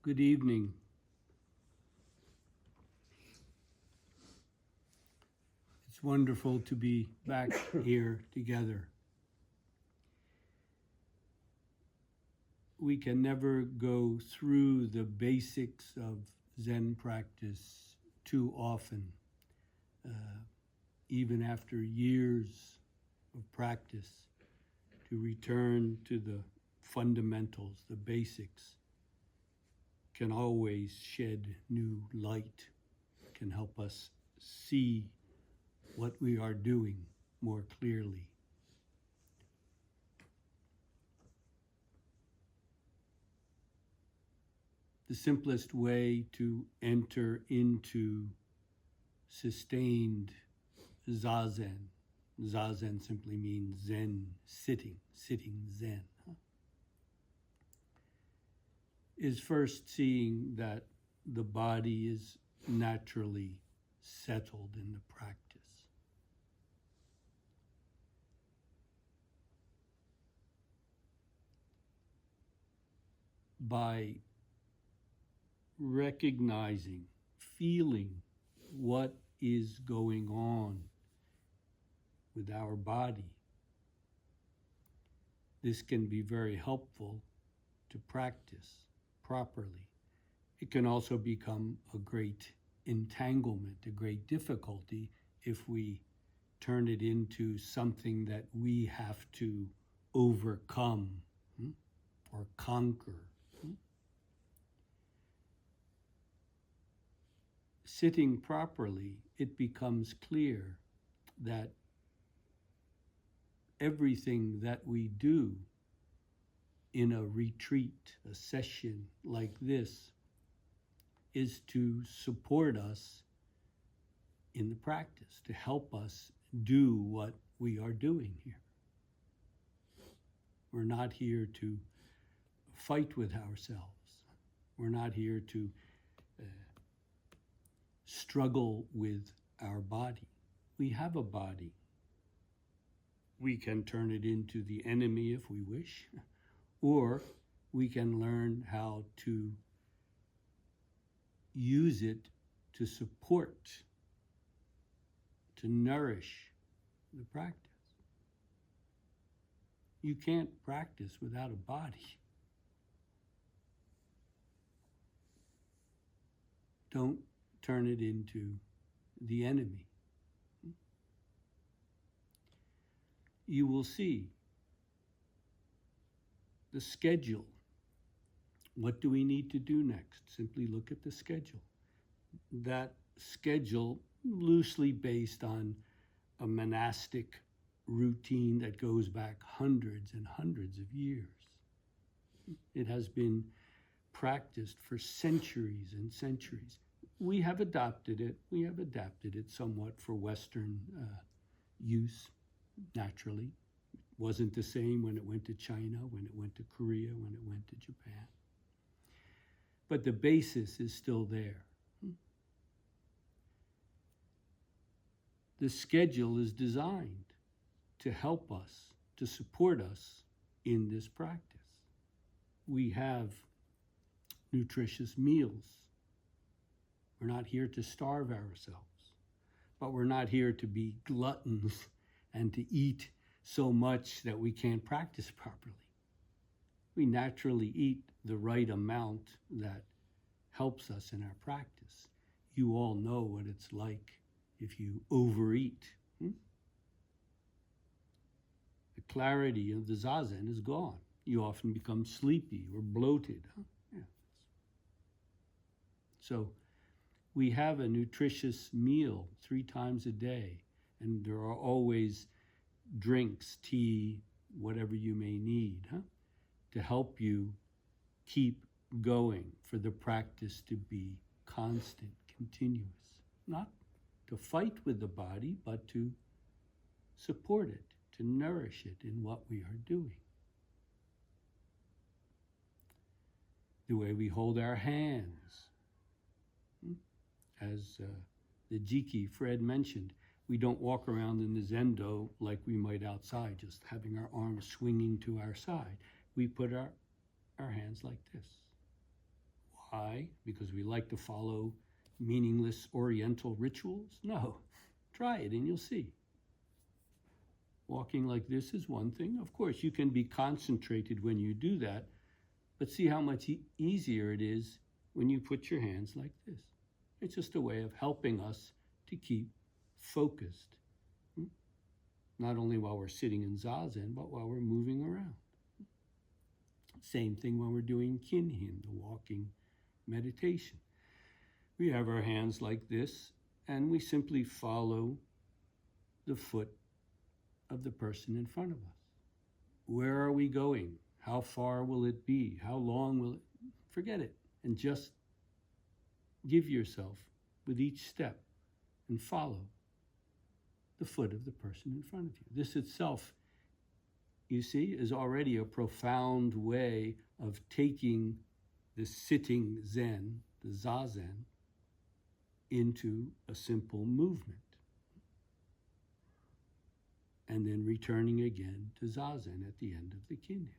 Good evening. It's wonderful to be back here together. We can never go through the basics of Zen practice too often. Even after years of practice, to return to the fundamentals, the basics, can always shed new light, can help us see what we are doing more clearly. The simplest way to enter into sustained Zazen, Zazen simply means Zen, sitting Zen, is first seeing that the body is naturally settled in the practice. By recognizing, feeling what is going on with our body, this can be very helpful to practice properly. It can also become a great entanglement, a great difficulty if we turn it into something that we have to overcome or conquer. Sitting properly, it becomes clear that everything that we do in a retreat, a session like this, is to support us in the practice, to help us do what we are doing here. We're not here to fight with ourselves. We're not here to struggle with our body. We have a body. We can turn it into the enemy if we wish, or we can learn how to use it to support, to nourish the practice. You can't practice without a body. Don't turn it into the enemy. You will see the schedule. What do we need to do next? Simply look at the schedule. That schedule, loosely based on a monastic routine that goes back hundreds and hundreds of years. It has been practiced for centuries and centuries. We have adopted it. We have adapted it somewhat for Western use, naturally. It wasn't the same when it went to China, when it went to Korea, when it went to Japan. But the basis is still there. The schedule is designed to help us, to support us in this practice. We have nutritious meals. We're not here to starve ourselves, but we're not here to be gluttons and to eat so much that we can't practice properly. We naturally eat the right amount that helps us in our practice. You all know what it's like if you overeat. The clarity of the Zazen is gone. You often become sleepy or bloated. Yeah. So we have a nutritious meal 3 times a day, and there are always drinks, tea, whatever you may need, to help you keep going, for the practice to be constant, continuous. Not to fight with the body, but to support it, to nourish it in what we are doing. The way we hold our hands. As the Jiki Fred mentioned, we don't walk around in the Zendo like we might outside, just having our arms swinging to our side. We put our hands like this. Why? try because we like to follow meaningless Oriental rituals. No, try it and you'll see. Walking like this is one thing. Of course, you can be concentrated when you do that, but see how much easier it is when you put your hands like this. It's just a way of helping us to keep focused, not only while we're sitting in Zazen, but while we're moving around. Same thing when we're doing kinhin, the walking meditation. We have our hands like this, and we simply follow the foot of the person in front of us. Where are we going? How far will it be? How long will it? Forget it, and just give yourself with each step and follow the foot of the person in front of you. This itself, you see, is already a profound way of taking the sitting Zen, the Zazen, into a simple movement. And then returning again to Zazen at the end of the kinhin.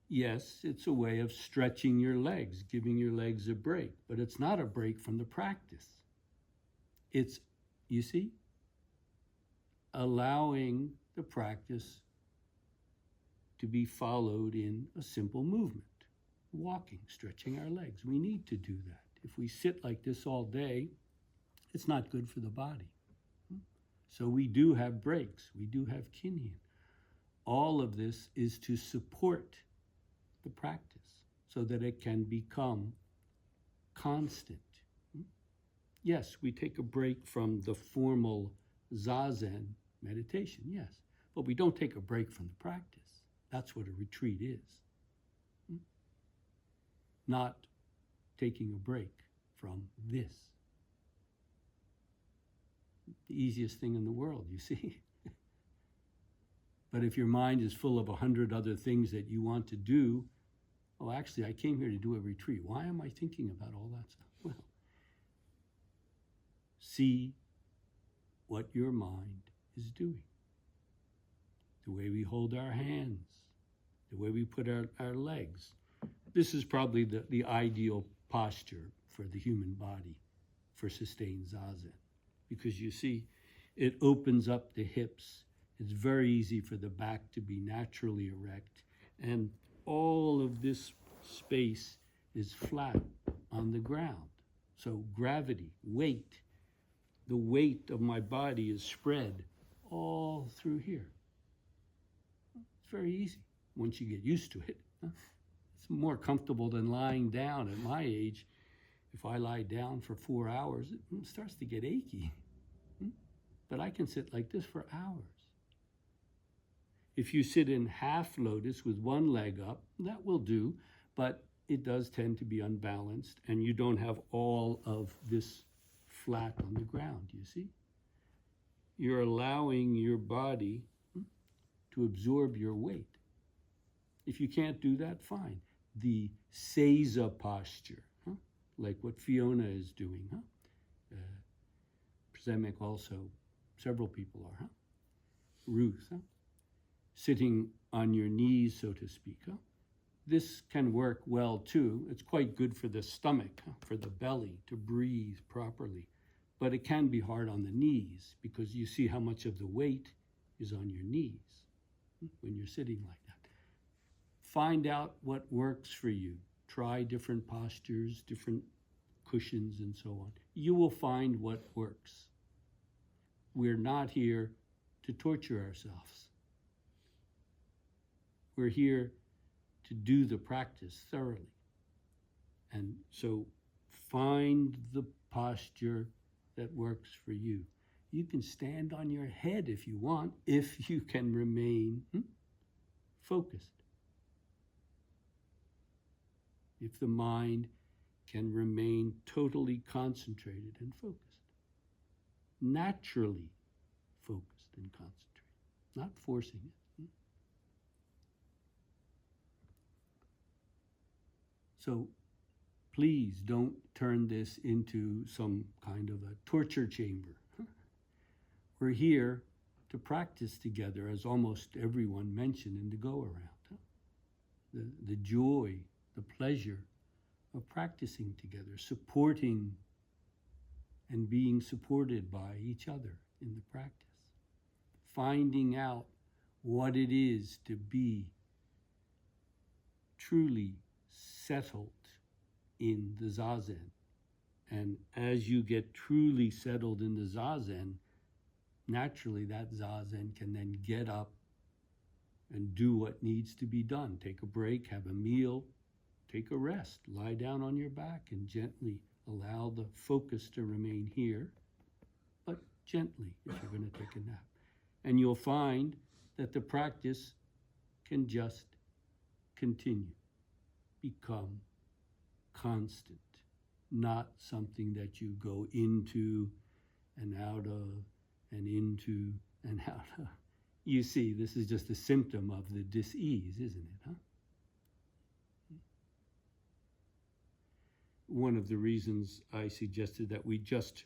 Yes, it's a way of stretching your legs, giving your legs a break, but it's not a break from the practice. It's, you see, allowing the practice to be followed in a simple movement. Walking, stretching our legs. We need to do that. If we sit like this all day, it's not good for the body. So we do have breaks. We do have kinhin. All of this is to support the practice so that it can become constant. Yes, we take a break from the formal Zazen meditation, yes, but we don't take a break from the practice. That's what a retreat is. Not taking a break from this. The easiest thing in the world, you see. But if your mind is full of 100 other things that you want to do, oh, actually, I came here to do a retreat. Why am I thinking about all that stuff? Well, see what your mind is doing. The way we hold our hands, the way we put our legs. This is probably the ideal posture for the human body for sustained Zazen. Because you see, it opens up the hips. It's very easy for the back to be naturally erect. And all of this space is flat on the ground. So gravity, weight, the weight of my body is spread all through here. It's very easy once you get used to it. It's more comfortable than lying down at my age. If I lie down for 4 hours, it starts to get achy. But I can sit like this for hours. If you sit in half lotus with one leg up, that will do, but it does tend to be unbalanced, and you don't have all of this flat on the ground, you see? You're allowing your body to absorb your weight. If you can't do that, fine. The Seiza posture, like what Fiona is doing, Przemek also, several people are, Ruth, sitting on your knees, so to speak. This can work well too. It's quite good for the stomach, for the belly, to breathe properly. But it can be hard on the knees because you see how much of the weight is on your knees when you're sitting like that. Find out what works for you. Try different postures, different cushions, and so on. You will find what works. We're not here to torture ourselves. We're here to do the practice thoroughly. And so find the posture that works for you. You can stand on your head if you want, if you can remain focused. If the mind can remain totally concentrated and focused. Naturally focused and concentrated, not forcing it. So please don't turn this into some kind of a torture chamber. We're here to practice together, as almost everyone mentioned in the go-around. The joy, the pleasure of practicing together, supporting and being supported by each other in the practice, finding out what it is to be truly settled in the Zazen. And as you get truly settled in the Zazen, naturally that Zazen can then get up and do what needs to be done. Take a break, have a meal, take a rest, lie down on your back and gently allow the focus to remain here, but gently if you're going to take a nap. And you'll find that the practice can just continue, become constant, not something that you go into and out of and into and out of. You see, this is just a symptom of the dis-ease, isn't it, huh? One of the reasons I suggested that we just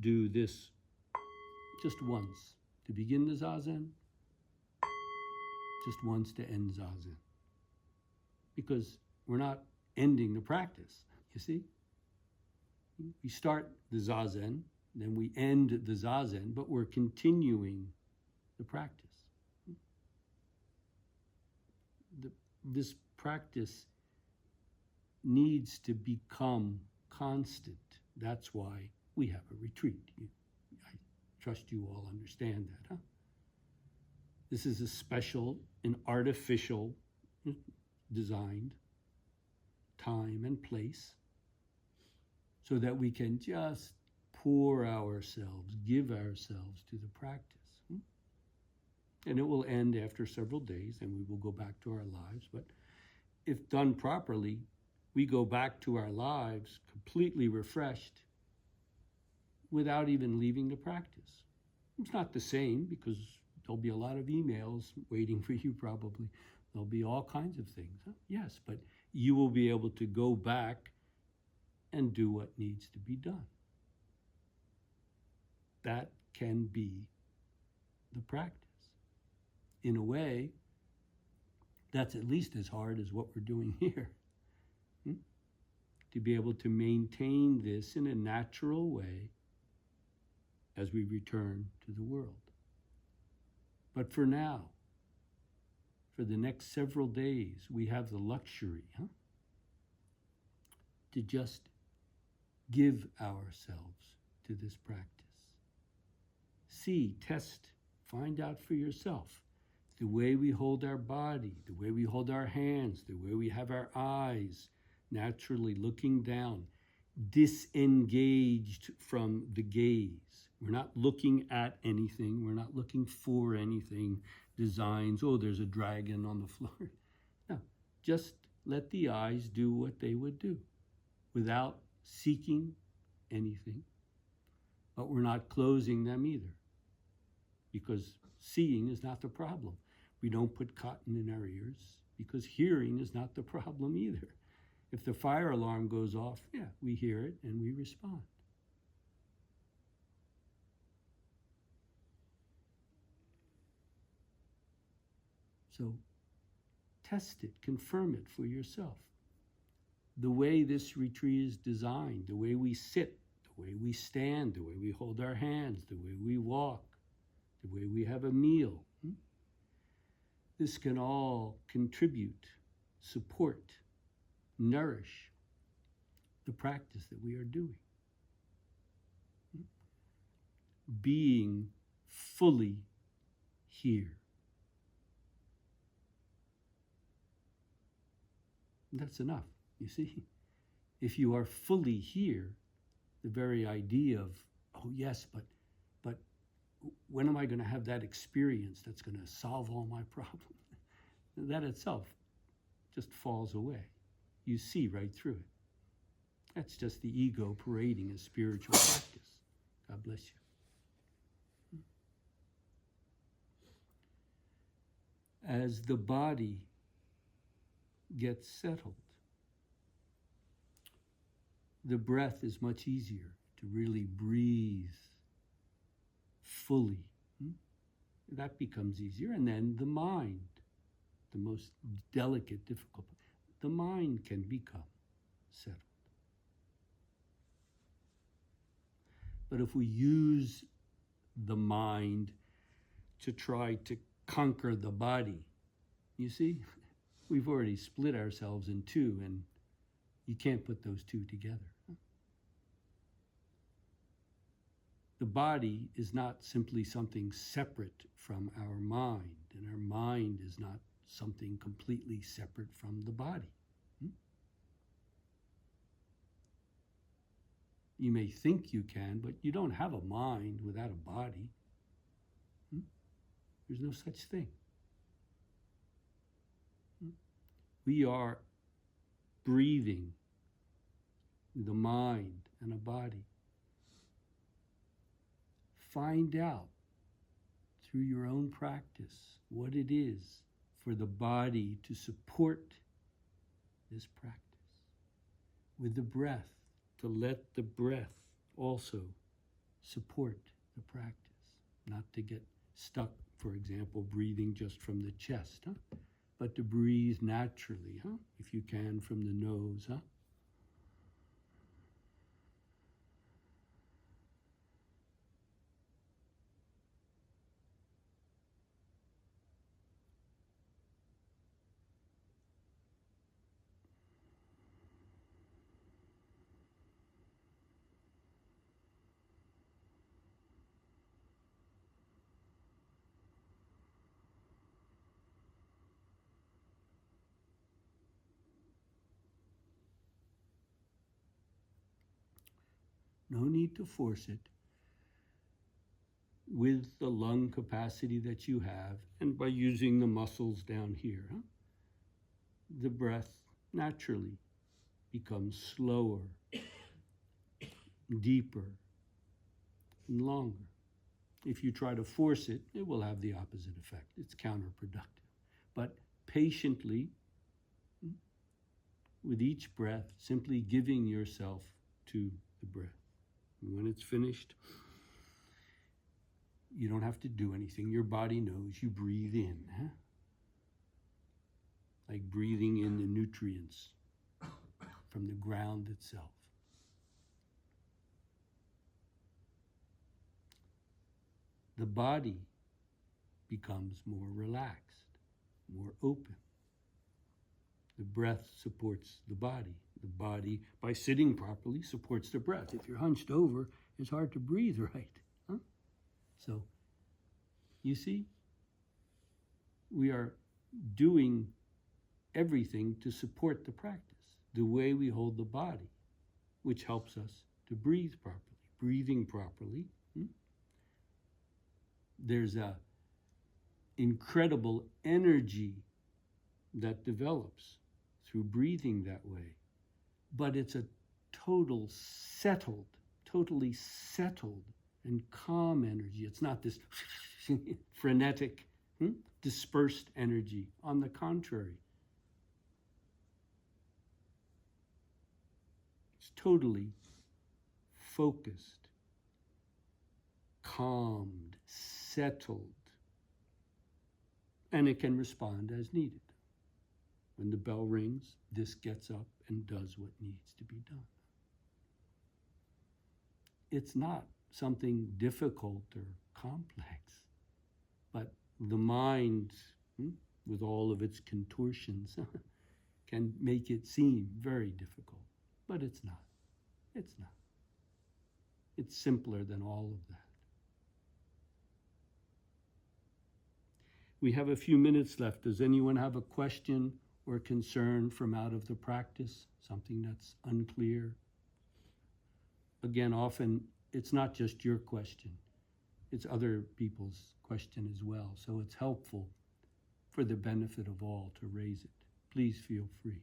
do this just once to begin the Zazen, just once to end Zazen. Because we're not ending the practice, you see? We start the Zazen, then we end the Zazen, but we're continuing the practice. This practice needs to become constant. That's why we have a retreat. I trust you all understand that, huh? This is a special and artificial designed time and place so that we can just pour ourselves, give ourselves to the practice. And it will end after several days and we will go back to our lives. But if done properly, we go back to our lives completely refreshed without even leaving the practice. It's not the same because there'll be a lot of emails waiting for you probably. There'll be all kinds of things. Huh? Yes, but you will be able to go back and do what needs to be done. That can be the practice. In a way, that's at least as hard as what we're doing here. To be able to maintain this in a natural way as we return to the world. But for now, for the next several days, we have the luxury to just give ourselves to this practice. See, test, find out for yourself. The way we hold our body, the way we hold our hands, the way we have our eyes, naturally looking down, disengaged from the gaze. We're not looking at anything. We're not looking for anything. Designs, oh, there's a dragon on the floor. No, just let the eyes do what they would do without seeking anything. But we're not closing them either because seeing is not the problem. We don't put cotton in our ears because hearing is not the problem either. If the fire alarm goes off, yeah, we hear it and we respond. So test it, confirm it for yourself. The way this retreat is designed, the way we sit, the way we stand, the way we hold our hands, the way we walk, the way we have a meal. This can all contribute, support, nourish the practice that we are doing. Being fully here. That's enough, you see. If you are fully here, the very idea of, oh yes, but when am I going to have that experience that's going to solve all my problems? That itself just falls away. You see right through it. That's just the ego parading as spiritual practice. God bless you. As the body gets settled, the breath is much easier to really breathe fully. That becomes easier. And then the mind, the most delicate, difficult, the mind can become settled. But if we use the mind to try to conquer the body, you see, we've already split ourselves in two, and you can't put those two together. The body is not simply something separate from our mind, and our mind is not something completely separate from the body. You may think you can, but you don't have a mind without a body. There's no such thing. We are breathing with a mind and a body. Find out through your own practice what it is for the body to support this practice. With the breath, to let the breath also support the practice, not to get stuck, for example, breathing just from the chest, but to breathe naturally, if you can, from the nose. No need to force it. With the lung capacity that you have, and by using the muscles down here, the breath naturally becomes slower, deeper, and longer. If you try to force it, it will have the opposite effect. It's counterproductive. But patiently, with each breath, simply giving yourself to the breath. And when it's finished, you don't have to do anything. Your body knows. You breathe in. Like breathing in the nutrients from the ground itself. The body becomes more relaxed, more open. The breath supports the body. The body, by sitting properly, supports the breath. If you're hunched over, it's hard to breathe right. So, you see, we are doing everything to support the practice, the way we hold the body, which helps us to breathe properly. Breathing properly, there's a incredible energy that develops through breathing that way. But it's a totally settled and calm energy. It's not this frenetic, dispersed energy. On the contrary, it's totally focused, calmed, settled, and it can respond as needed. When the bell rings, this gets up and does what needs to be done. It's not something difficult or complex, but the mind, with all of its contortions, can make it seem very difficult, but it's not. It's not. It's simpler than all of that. We have a few minutes left. Does anyone have a question or concern from out of the practice? Something that's unclear? Again, often it's not just your question. It's other people's question as well. So it's helpful for the benefit of all to raise it. Please feel free.